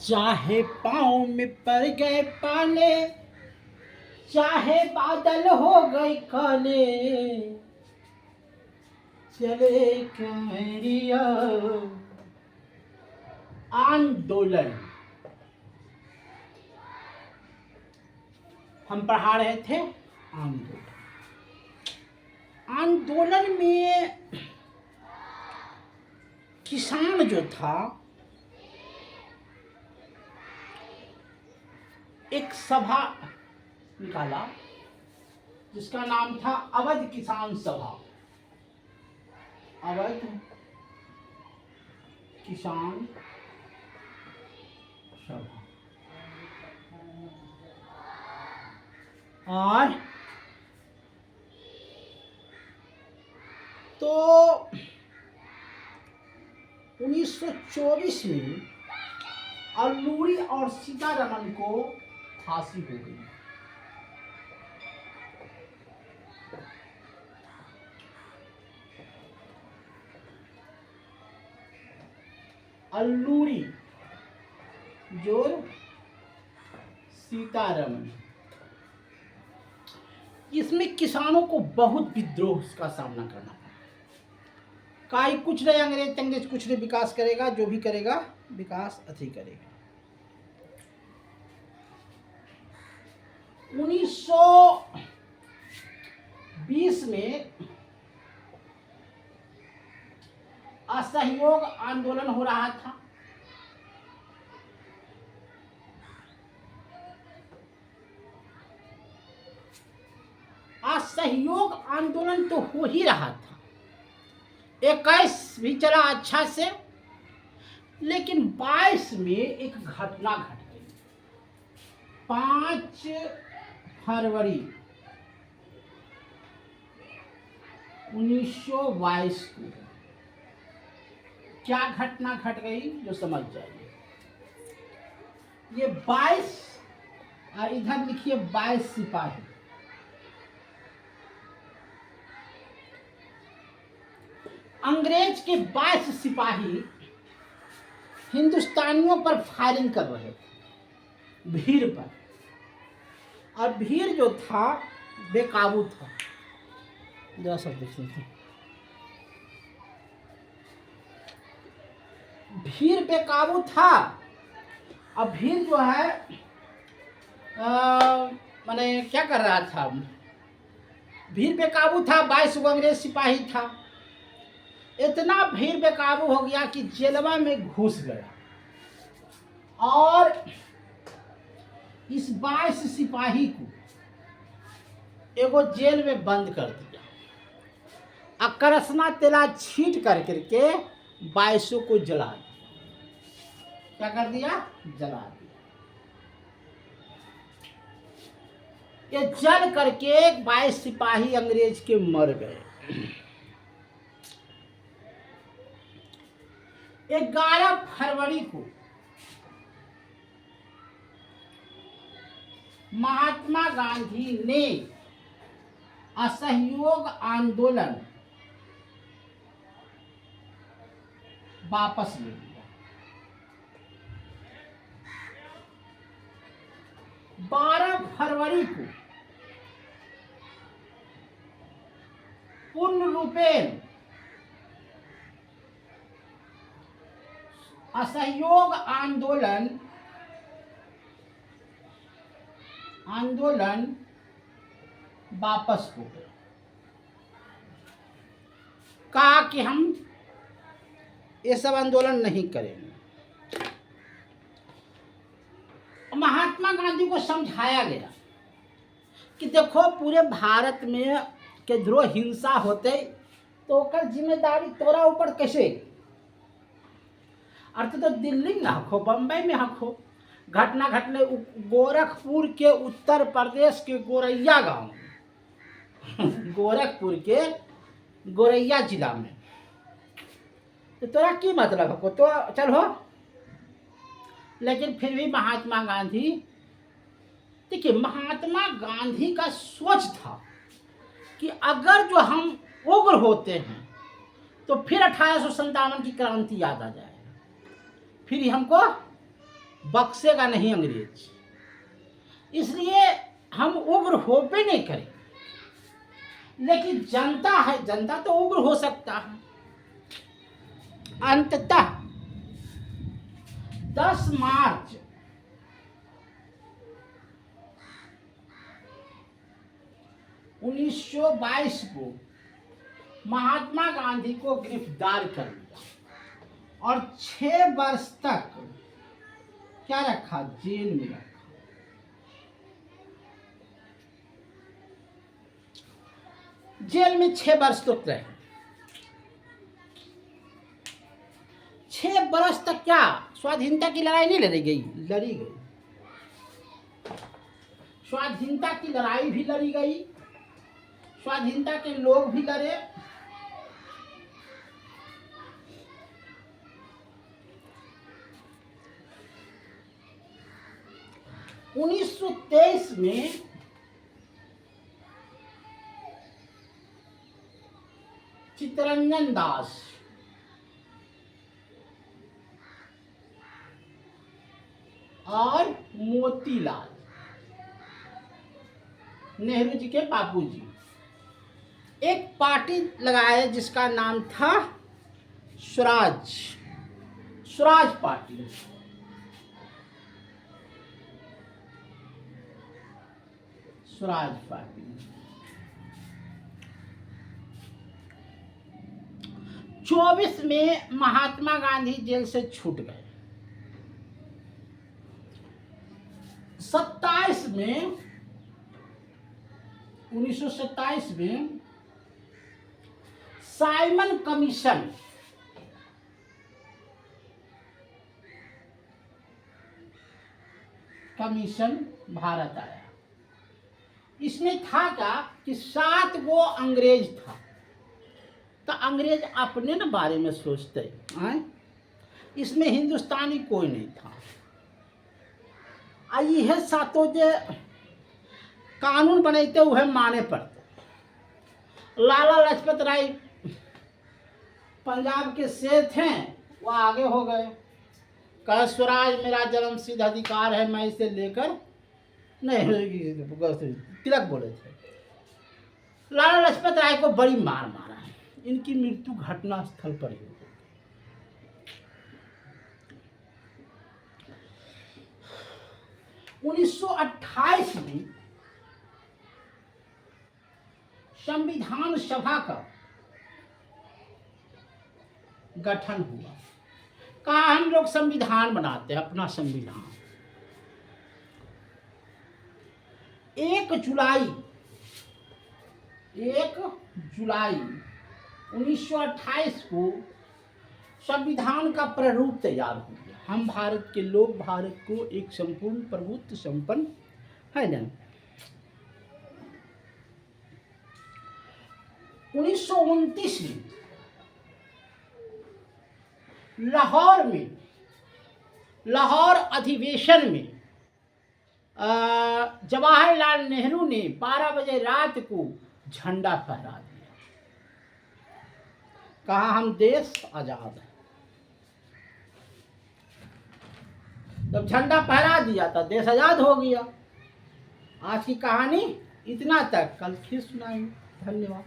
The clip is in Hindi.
चाहे पाँव में पड़ गए पाले, चाहे बादल हो गए काले, चले कैरिया आंदोलन। हम पढ़ा रहे थे आंदोलन। आंदोलन में किसान जो था एक सभा निकाला जिसका नाम था अवध किसान सभा। अवध किसान सभा। और तो 1924 में अल्लूरी और सीतारमन को फांसी हो गई। अल्लूरी जो सीतारमन। इसमें किसानों को बहुत विद्रोह का सामना करना पड़ा। काई कुछ नहीं, अंग्रेज कुछ नहीं विकास करेगा, जो भी करेगा विकास अति करेगा। 1920 में असहयोग आंदोलन हो रहा था। असहयोग आंदोलन तो हो ही रहा था, 21 भी चला अच्छा से, लेकिन 22 में एक घटना घट गई। 5 फरवरी 1922 को क्या घटना घट गई जो समझ जाइए। ये 22 और इधर लिखिए 22 सिपाही। अंग्रेज के 22 सिपाही हिंदुस्तानियों पर फायरिंग कर रहे थे, भीड़ पर। और भीड़ जो था बेकाबू था। जरा सब देख लेते। भीड़ बेकाबू था। अब भीड़ जो है माने क्या कर रहा था, भीड़ बेकाबू था। 22 अंग्रेज सिपाही था। इतना भीड़ बेकाबू हो गया कि जेलवा में घुस गया और इस 22 सिपाही को एगो जेल में बंद कर दिया। करसना तेला छीट कर करके 22 को जला दिया। क्या कर दिया? जला दिया। ये जल करके 22 सिपाही अंग्रेज के मर गए। 11 फरवरी को महात्मा गांधी ने असहयोग आंदोलन वापस ले लिया। 12 फरवरी को पूर्ण रूपेण असहयोग आंदोलन वापस हो गया। कहा कि हम ये सब आंदोलन नहीं करेंगे। महात्मा गांधी को समझाया गया कि देखो पूरे भारत में केधरो हिंसा होते तो ओकर जिम्मेदारी तोरा ऊपर कैसे, अर्थ तो दिल्ली में हको, बम्बई में हको। घटना घटने गोरखपुर के उत्तर प्रदेश के गोरैया गांव में, गोरखपुर के गोरैया जिला में। तो तोरा की मतलब हको, तो चल हो। लेकिन फिर भी महात्मा गांधी, देखिए महात्मा गांधी का सोच था कि अगर जो हम उग्र होते हैं तो फिर 1857 की क्रांति याद आ जाएगा, फिर हमको बख्शेगा नहीं अंग्रेज। इसलिए हम उग्र हो पे नहीं करें, लेकिन जनता है, जनता तो उग्र हो सकता है। अंततः 10 मार्च 1922 को महात्मा गांधी को गिरफ्तार कर लिया और 6 वर्ष तक क्या रखा, जेल में रखा। जेल में 6 वर्ष तक रहे। 6 वर्ष तक क्या स्वाधीनता की लड़ाई नहीं लड़ी गई? लड़ी गई। स्वाधीनता की लड़ाई भी लड़ी गई, स्वाधीनता के लोग भी लड़े। उन्नीस 1923 में चित्तरंजन दास और मोतीलाल नेहरू जी के बापूजी एक पार्टी लगाए जिसका नाम था स्वराज, स्वराज पार्टी। स्वराज पार्टी 24 में महात्मा गांधी जेल से छूट गए। 27 में 1927 में साइमन कमीशन भारत आया। इसमें था क्या कि 7 गो अंग्रेज था, तो अंग्रेज अपने न बारे में सोचते हैं, इसमें हिंदुस्तानी कोई नहीं था। यह सातों जे कानून बनते हुए माने पड़ते। लाला लाजपत राय पंजाब के शेर थे, वो आगे हो गए, कहा स्वराज मेरा जन्म सिद्ध अधिकार है, मैं इसे लेकर नहीं, तिलक बोले थे। लाला लाजपत राय को बड़ी मार मारा है, इनकी मृत्यु घटना स्थल पर ही हो गई। उन्नीस 1928 में संविधान सभा का गठन हुआ। कहा हम लोग संविधान बनाते हैं, अपना संविधान। 1 जुलाई 1928 को संविधान का प्रारूप तैयार हो गया। हम भारत के लोग भारत को एक संपूर्ण प्रभुत्व संपन्न है ना। 1929 में लाहौर अधिवेशन में जवाहरलाल नेहरू ने 12 बजे रात को झंडा फहरा दिया। कहा हम देश आजाद है। जब झंडा फहरा दिया था देश आजाद हो गया। आज की कहानी इतना तक, कल फिर सुनाएंगे। धन्यवाद।